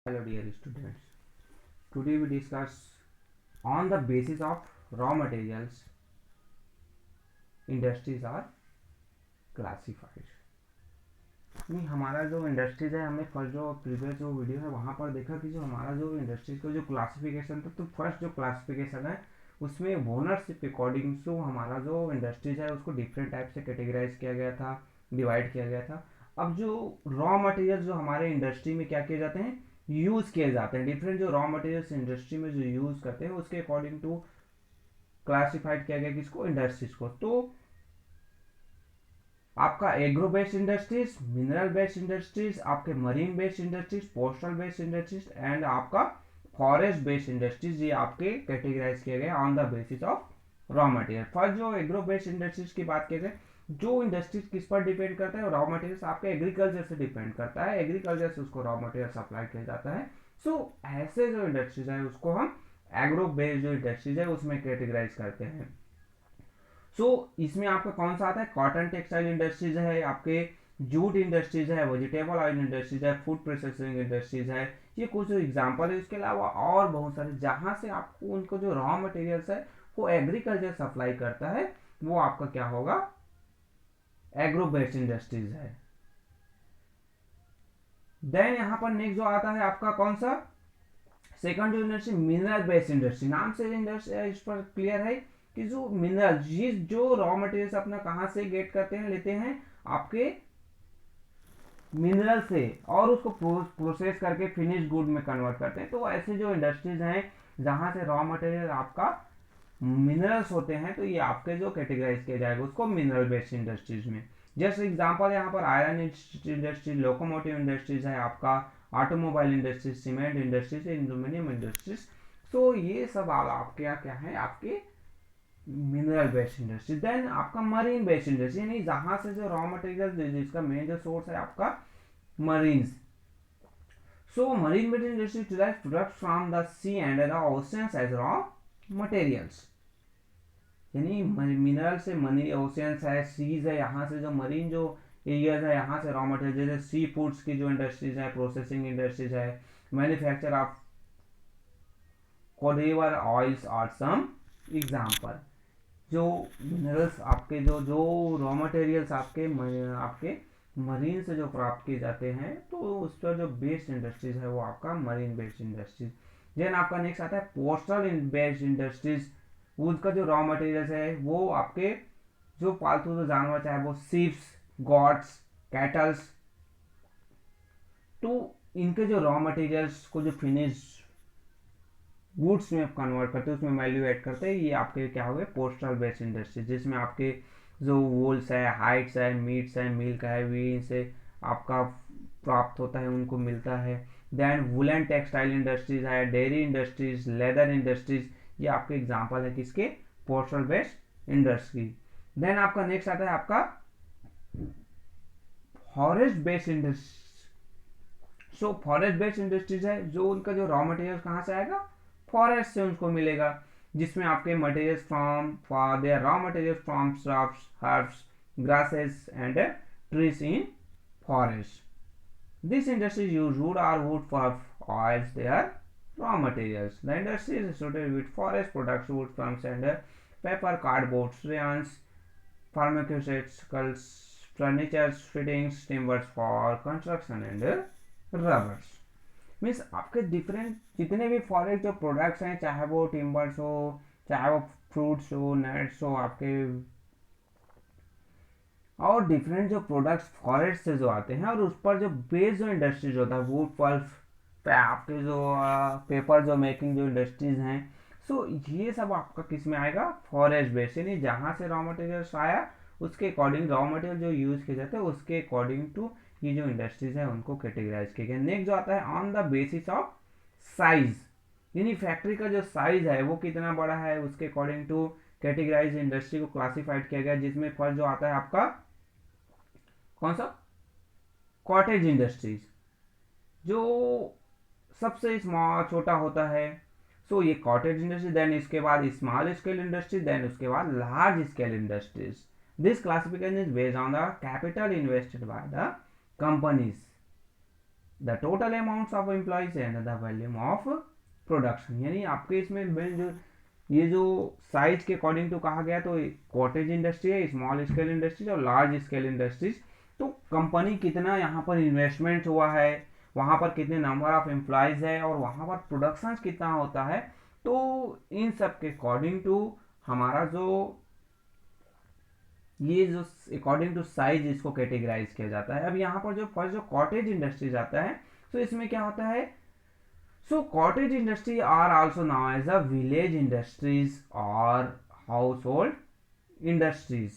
Hello dear students, today we discuss on the basis of raw materials industries are classified। नहीं, हमारा जो industries है, हमने first जो प्रीवियस जो वीडियो है वहाँ पर देखा कि जो हमारा जो इंडस्ट्रीज का जो क्लासिफिकेशन था, तो फर्स्ट जो क्लासिफिकेशन है उसमें ओनरशिप अकॉर्डिंग टू हमारा जो इंडस्ट्रीज है उसको डिफरेंट टाइप से कैटेगराइज किया गया था, डिवाइड किया गया था। अब जो रॉ मटेरियल जो हमारे इंडस्ट्री में क्या किए जाते हैं, यूज किए जाते हैं, डिफरेंट जो रॉ मटेरियल्स इंडस्ट्री में जो यूज करते हैं उसके अकॉर्डिंग टू क्लासिफाइड किया गया किसको, इंडस्ट्रीज को। तो आपका agro based industries, mineral based industries, आपके marine based industries, postal based industries and आपका फॉरेस्ट बेस्ड इंडस्ट्रीज, ये आपके कैटेगराइज किए गए on the basis of raw material. First जो एग्रो बेस्ड इंडस्ट्रीज की बात की जाए, जो इंडस्ट्रीज किस पर डिपेंड करता है, रॉ मटेरियल आपके एग्रीकल्चर से डिपेंड करता है, एग्रीकल्चर से उसको रॉ मटेरियल सप्लाई किया जाता है। सो ऐसे जो इंडस्ट्रीज है उसको हम एग्रो बेस्ड जो इंडस्ट्रीज है उसमें कैटेगराइज करते हैं। इसमें आपका कौन सा आता है, कॉटन टेक्सटाइल इंडस्ट्रीज है, आपके जूट इंडस्ट्रीज है, वेजिटेबल ऑयल इंडस्ट्रीज है, फूड प्रोसेसिंग इंडस्ट्रीज है। ये कुछ एग्जांपल है, इसके अलावा और बहुत सारे जहां से आपको उनको जो रॉ मटेरियल्स है वो एग्रीकल्चर सप्लाई करता है, वो आपका क्या होगा, एग्रो बेस्ड इंडस्ट्रीज है। देन यहां पर नेक्स्ट जो आता है आपका कौन सा, सेकंड जो इंडस्ट्री मिनरल बेस्ड इंडस्ट्री। नाम से इंडस्ट्री इस पर क्लियर है कि जो मिनरल जो रॉ मटेरियल्स अपना कहां से गेट करते हैं, लेते हैं आपके मिनरल से और उसको प्रोसेस करके फिनिश गुड में कन्वर्ट करते हैं। तो ऐसे जो इंडस्ट्रीज हैं जहां से रॉ मटेरियल आपका मिनरल्स होते हैं, तो ये आपके जो कैटेगराइज किया जाएगा उसको मिनरल बेस्ड इंडस्ट्रीज में। जैसे एग्जांपल यहाँ पर आयरन इंडस्ट्रीज, लोकोमोटिव इंडस्ट्रीज है, आपका automobile industries, cement industries, aluminium industries. तो ये सब आपके क्या है, आपके मिनरल बेस्ड इंडस्ट्री। देन आपका मरीन बेस्ड इंडस्ट्री, यानी जहां से जो रॉ मटेरियल जिसका मेन जो सोर्स है आपका marines. So marine based industry derives products from the sea and the oceans as raw materials, यानी मिनरल से मनी ओशियंस है, सीज है, यहाँ से जो मरीन जो एरियाज है यहाँ से रॉ मटेरियल, जैसे सी फूड्स की जो इंडस्ट्रीज है, प्रोसेसिंग इंडस्ट्रीज है, मैन्युफैक्चर ऑफ कोडेवर ऑयल्स आर सम एग्जांपल। जो मिनरल्स आपके जो रॉ मटेरियल्स आपके मरीन से जो प्राप्त किए जाते हैं, तो उस पर जो बेस्ड इंडस्ट्रीज है वो आपका मरीन बेस्ड इंडस्ट्रीज। देन आपका नेक्स्ट आता है पोस्टल बेस्ड इंडस्ट्रीज। उसका जो रॉ मटेरियल्स है वो आपके जो पालतू जो जानवर, चाहे वो सीप्स, गॉड्स, कैटल्स, तो इनके जो रॉ मटेरियल्स को जो फिनिश गुड्स में कन्वर्ट करते हैं, उसमें वैल्यू ऐड करते हैं, ये आपके क्या हो गए, पोस्टल बेस्ड इंडस्ट्री, जिसमें आपके जो वूल्स है, हाइट्स है, मीट्स है, मिल्क है, वी से आपका प्राप्त होता है, उनको मिलता है। देन वुलन टेक्सटाइल इंडस्ट्रीज है, डेयरी इंडस्ट्रीज, लेदर इंडस्ट्रीज, ये आपके एग्जांपल है किसके, पोस्टल बेस्ड इंडस्ट्री। देन आपका नेक्स्ट आता है आपका forest based industry. So forest based industries है, जो उनका जो रॉ मटेरियल कहाँ से आएगा, फॉरेस्ट से उनको मिलेगा, जिसमें आपके materials from their raw materials from shrubs, herbs, grasses and trees in forest. This industry use wood और wood for oils their raw materials. The industry is associated with forest products, wood from sander, paper, cardboard, rayons, pharmaceuticals, furniture, fittings, timbers for construction and rubbers. Means आपके different जितने भी forest जो products हैं, चाहे वो timbers हो, चाहे वो फ्रूट्स हो, नट्स हो आपके, और डिफरेंट जो प्रोडक्ट्स फॉरेस्ट से जो आते हैं, और उस पर जो बेस्ड जो इंडस्ट्रीज होता है, वुड पल्प पे आपके जो पेपर जो मेकिंग जो इंडस्ट्रीज हैं, सो ये सब आपका किस में आएगा, फॉरेस्ट बेस्ड, यानी जहाँ से रॉ मटेरियल्स आया उसके अकॉर्डिंग रॉ मटेरियल जो यूज किए जाते हैं उसके अकॉर्डिंग टू ये जो इंडस्ट्रीज है उनको कैटेगराइज किया गया। नेक्स्ट जो आता है on the basis of size, यानी फैक्ट्री का जो साइज है वो कितना बड़ा है उसके अकॉर्डिंग टू कैटेगराइज इंडस्ट्री को क्लासिफाइड किया गया, जिसमें फर्स्ट जो आता है आपका कौन सा, कॉटेज इंडस्ट्रीज, जो सबसे स्मॉल छोटा होता है। सो ये कॉटेज इंडस्ट्री, देन इसके बाद स्मॉल स्केल इंडस्ट्री, देन उसके बाद large scale industries. This classification is based on the capital invested by the companies. The total amounts of employees and the volume of production. यानी आपके इसमें जो ये जो साइज के अकॉर्डिंग टू कहा गया, तो कॉटेज इंडस्ट्री है, स्मॉल स्केल इंडस्ट्रीज और लार्ज स्केल इंडस्ट्रीज। तो कंपनी कितना यहाँ पर इन्वेस्टमेंट हुआ है, वहाँ पर कितने नंबर ऑफ एम्प्लॉयज है और वहाँ पर प्रोडक्शन कितना होता है, तो इन सब के अकॉर्डिंग टू हमारा जो ये जो अकॉर्डिंग टू साइज इसको कैटेगराइज किया जाता है। अब यहाँ पर जो फर्स्ट जो कॉटेज इंडस्ट्रीज आता है, तो इसमें क्या होता है, so cottage industry are also now as a village industries और हाउस होल्ड इंडस्ट्रीज।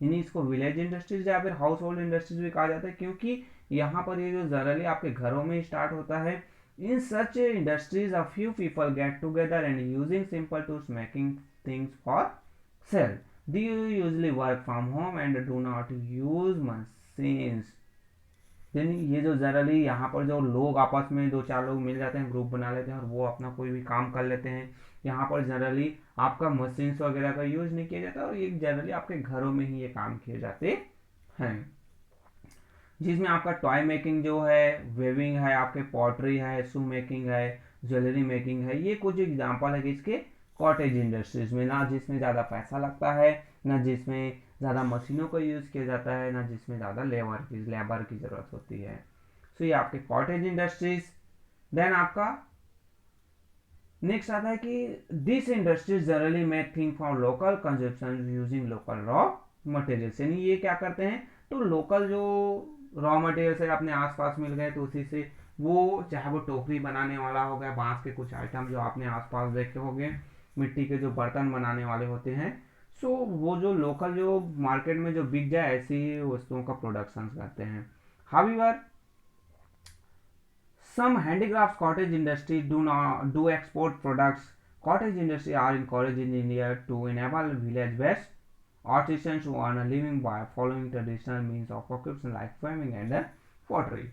यानी इसको विलेज इंडस्ट्रीज या फिर हाउस होल्ड इंडस्ट्रीज भी कहा जाता है, क्योंकि यहाँ पर ये जो जनरली आपके घरों में स्टार्ट होता है। In such industries a few people get together and using simple tools making things for sale. Do you usually work from home and do not use machines? यानी ये जो जनरली यहाँ पर जो लोग आपस में दो चार लोग मिल जाते हैं, ग्रुप बना लेते हैं और वो अपना कोई भी काम कर लेते हैं। यहाँ पर जनरली आपका मशीन्स वगैरह का यूज नहीं किया जाता और ये जनरली आपके घरों में ही ये काम किए जाते हैं, जिसमें आपका टॉय मेकिंग जो है, वेविंग है, आपके पॉटरी है, शू मेकिंग है, ज्वेलरी मेकिंग है। ये कुछ एग्जांपल है कि इसके कॉटेज इंडस्ट्रीज में, ना जिसमें ज़्यादा पैसा लगता है, ना जिसमें ज़्यादा मशीनों का यूज़ किया जाता है, ना जिसमें ज़्यादा लेबर की ज़रूरत होती है। सो ये आपके कॉटेज इंडस्ट्रीज। देन आपका नेक्स्ट आता है कि this industries generally make thing for local consumption using local raw materials. यानी ये क्या करते हैं, तो लोकल जो रॉ मटेरियल्स है अपने आसपास मिल गए तो उसी से वो, चाहे वो टोकरी बनाने वाला हो गया, बांस के कुछ आइटम जो आपने आसपास देखे होंगे, मिट्टी के जो बर्तन बनाने वाले होते हैं, सो वो जो लोकल जो मार्केट में जो बिक जाए ऐसी वस्तुओं का प्रोडक्शन करते हैं। However some handicrafts cottage industry do export products. Cottage industry are encouraged in India to enable village based artisans to earn a living by following traditional means of occupation like farming and pottery.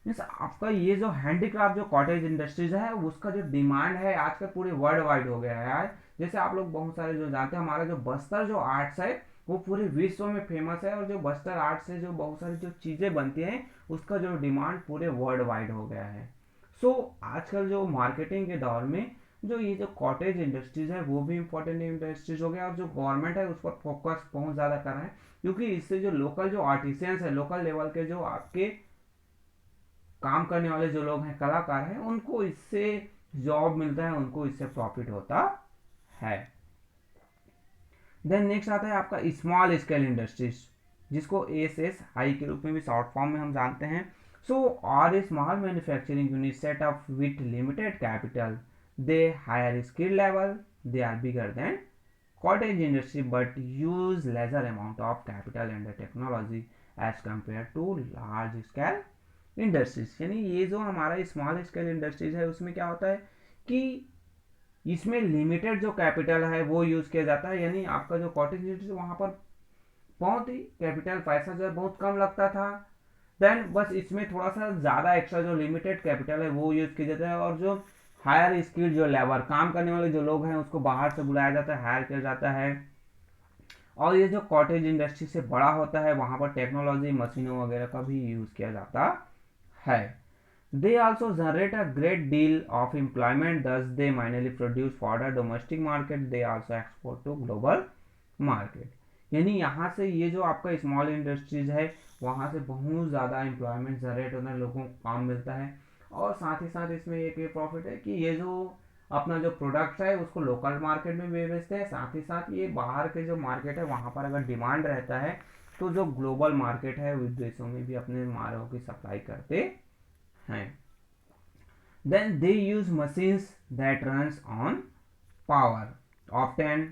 Means आपका ये जो handicraft जो cottage industries है उसका जो demand है आजकल पूरे वर्ल्ड वाइड हो गया है यार। जैसे आप लोग बहुत सारे जो जानते हैं, हमारा जो बस्तर जो आर्ट्स है वो पूरे विश्व में फेमस है और जो बस्तर आर्ट से जो बहुत सारी जो चीज़ें बनती हैं उसका जो डिमांड पूरे वर्ल्ड वाइड हो गया है। सो आजकल जो मार्केटिंग के दौर में जो ये जो कॉटेज इंडस्ट्रीज है वो भी इंपॉर्टेंट इंडस्ट्रीज हो गया और जो गवर्नमेंट है उस पर फोकस बहुत ज़्यादा कर रहा है, क्योंकि इससे जो लोकल जो आर्टिसियंस है, लोकल लेवल के जो आपके काम करने वाले जो लोग हैं, कलाकार हैं, उनको इससे जॉब मिलता है, उनको इससे प्रॉफिट होता है। देन नेक्स्ट आता है आपका स्मॉल स्केल इंडस्ट्रीज, जिसको एसएसआई के रूप में भी शॉर्ट फॉर्म में हम जानते हैं। So are a small manufacturing unit set up with limited capital, they higher skill level, they are bigger than cottage industry but use lesser amount of capital and technology as compared to large scale industries. यानी ये जो हमारा small scale industries है उसमें क्या होता है कि इसमें लिमिटेड जो कैपिटल है वो यूज किया जाता है। यानी आपका जो कॉटेज इंडस्ट्री वहां पर बहुत ही कैपिटल पैसा जो है बहुत कम लगता था, देन बस इसमें थोड़ा सा ज़्यादा एक्स्ट्रा जो लिमिटेड कैपिटल है वो यूज किया जाता है और जो हायर स्किल जो लेबर काम करने वाले जो लोग हैं उसको बाहर से बुलाया जाता है, हायर किया जाता है। और ये जो कॉटेज इंडस्ट्री से बड़ा होता है वहां पर टेक्नोलॉजी मशीनों वगैरह का भी यूज किया जाता है। They also generate a great deal of employment, thus they mainly produce for the domestic market, they also export to global market। यानी यहाँ से ये जो आपका स्मॉल इंडस्ट्रीज है वहाँ से बहुत ज़्यादा एम्प्लॉयमेंट जनरेट होता है, लोगों को काम मिलता है और साथ ही साथ इसमें एक ये प्रॉफिट है कि ये जो अपना जो प्रोडक्ट है उसको लोकल मार्केट में भी बेचते हैं, साथ ही साथ ये बाहर के जो मार्केट है वहाँ पर अगर डिमांड रहता है तो जो ग्लोबल मार्केट है विदेशों में भी अपने मालों की सप्लाई करते हैं। Then they use machines that runs on power, often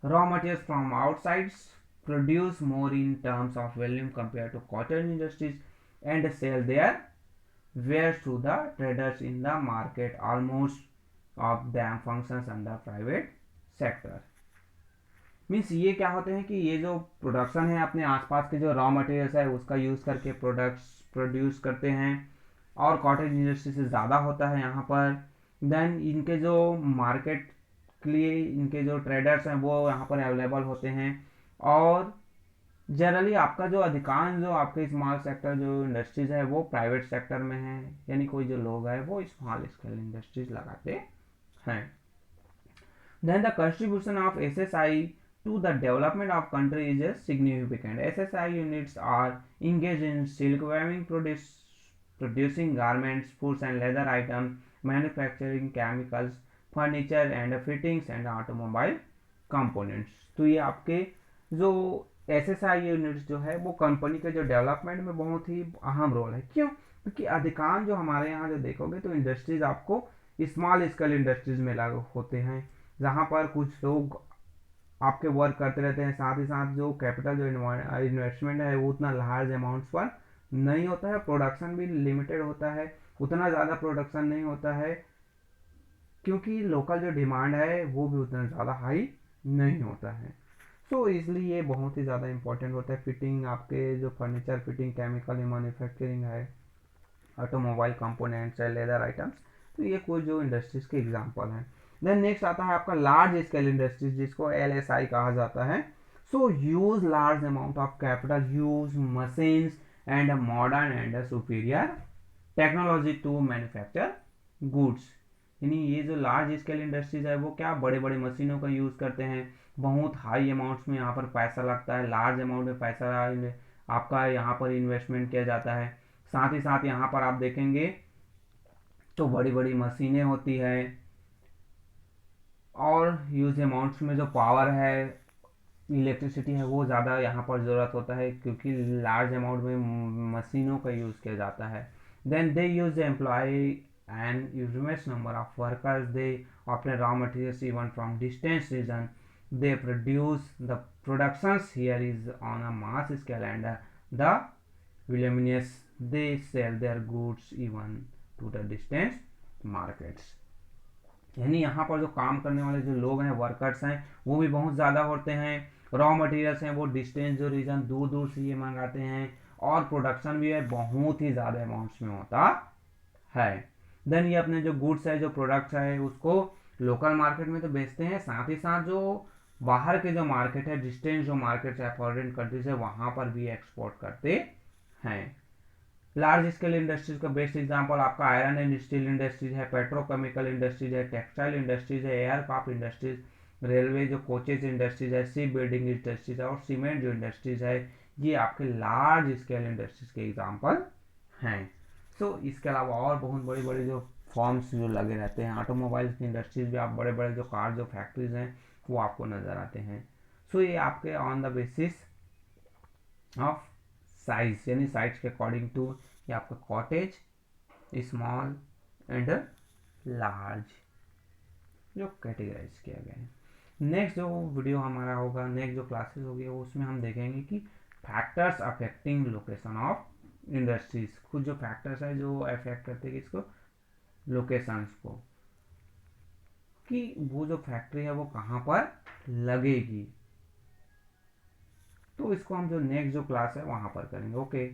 raw materials from outside, produce more in terms of volume compared to cotton industries and sell their wares to the traders in the market. Almost of them functions under private sector। Means ये क्या होते हैं कि ये जो production है अपने आसपास के जो रॉ मटेरियल्स है उसका यूज़ करके प्रोडक्ट्स प्रोड्यूस करते हैं और कॉटेज इंडस्ट्री से ज़्यादा होता है यहाँ पर। देन इनके जो मार्केट के लिए इनके जो ट्रेडर्स हैं वो यहाँ पर अवेलेबल होते हैं और जनरली आपका जो अधिकांश जो आपके स्मॉल सेक्टर जो इंडस्ट्रीज है वो प्राइवेट सेक्टर में है, यानी कोई जो लोग है वो स्मॉल स्केल इंडस्ट्रीज लगाते हैं. Then the contribution of SSI to the development of country is significant. SSI units are engaged in silk weaving, producing garments, foods and leather items, manufacturing chemicals, furniture and fittings and automobile components. तो ये आपके जो SSI units जो है वो company के जो development में बहुत ही अहम रोल है. क्यों? क्योंकि अधिकांश जो हमारे यहाँ जो देखोगे तो इंडस्ट्रीज आपको स्मॉल स्केल इंडस्ट्रीज में लागू होते हैं, जहाँ पर कुछ लोग आपके वर्क करते रहते हैं. साथ ही साथ जो कैपिटल जो इन्वेस्टमेंट है वो उतना लार्ज अमाउंट्स पर नहीं होता है, प्रोडक्शन भी लिमिटेड होता है, उतना ज़्यादा प्रोडक्शन नहीं होता है क्योंकि लोकल जो डिमांड है वो भी उतना ज़्यादा हाई नहीं होता है. सो इसलिए ये बहुत ही ज़्यादा इंपॉर्टेंट होता है. फिटिंग आपके जो फर्नीचर फिटिंग, केमिकल मैन्युफैक्चरिंग है, ऑटोमोबाइल कंपोनेंट्स है, लेदर आइटम्स, तो ये कुछ जो इंडस्ट्रीज के एग्जांपल हैं. देन नेक्स्ट आता है आपका लार्ज स्केल इंडस्ट्रीज, जिसको LSI कहा जाता है. So use large amount of capital, use machines and modern and superior technology to manufacture goods. यानी ये जो लार्ज स्केल इंडस्ट्रीज है वो क्या बड़े बड़े मशीनों का यूज़ करते हैं, बहुत हाई अमाउंट्स में यहाँ पर पैसा लगता है, लार्ज अमाउंट में पैसा आपका यहाँ पर इन्वेस्टमेंट किया जाता है. साथ ही साथ यहाँ पर आप देखेंगे तो बड़ी बड़ी मशीनें होती है और ह्यूज अमाउंट्स में जो पावर है, इलेक्ट्रिसिटी है, वो ज़्यादा यहाँ पर ज़रूरत होता है क्योंकि लार्ज अमाउंट में मशीनों का यूज़ किया जाता है. Then they use employ and huge mass number of workers, they obtain raw materials even from distance region, they produce the productions here is on a mass scale and the voluminous they sell their goods even to the distance markets. यानी यहाँ पर जो काम करने वाले जो लोग हैं, वर्कर्स हैं, वो भी बहुत ज़्यादा होते हैं. रॉ मटेरियल्स हैं वो डिस्टेंस जो रीजन दूर दूर से ये मंगाते हैं, और प्रोडक्शन भी है बहुत ही ज़्यादा अमाउंट्स में होता है. देन ये अपने जो गुड्स है, जो प्रोडक्ट्स है, उसको लोकल मार्केट में तो बेचते हैं, साथ ही साथ जो बाहर के जो मार्केट है, डिस्टेंस जो मार्केट है फॉरेन कंट्रीज है, वहाँ पर भी एक्सपोर्ट करते हैं. लार्ज स्केल इंडस्ट्रीज का बेस्ट एग्जांपल आपका आयरन एंड स्टील इंडस्ट्रीज है, पेट्रोकेमिकल इंडस्ट्रीज है, टेक्सटाइल इंडस्ट्रीज है, एयरक्राफ्ट इंडस्ट्रीज, रेलवे जो कोचेज इंडस्ट्रीज है, शिप बिल्डिंग इंडस्ट्रीज है और सीमेंट जो इंडस्ट्रीज है, ये आपके लार्ज स्केल इंडस्ट्रीज के एग्जाम्पल हैं. सो इसके अलावा और बहुत बड़े बड़े जो फॉर्म्स जो लगे रहते हैं, ऑटोमोबाइल की इंडस्ट्रीज भी, आप बड़े बड़े जो कार जो फैक्ट्रीज हैं वो आपको नज़र आते हैं. सो ये आपके on the basis of size, यानी साइज के अकॉर्डिंग टू ये आपका कॉटेज, स्मॉल एंड लार्ज जो कैटेगराइज किया गया है. नेक्स्ट जो वीडियो हमारा होगा, नेक्स्ट जो क्लासेस होगी वो उसमें हम देखेंगे कि factors affecting location of industries. कुछ जो फैक्टर्स है जो अफेक्ट करते हैं इसको लोकेशंस को, कि वो जो फैक्ट्री है वो कहाँ पर लगेगी. तो इसको हम जो नेक्स्ट जो क्लास है वहाँ पर करेंगे. ओके.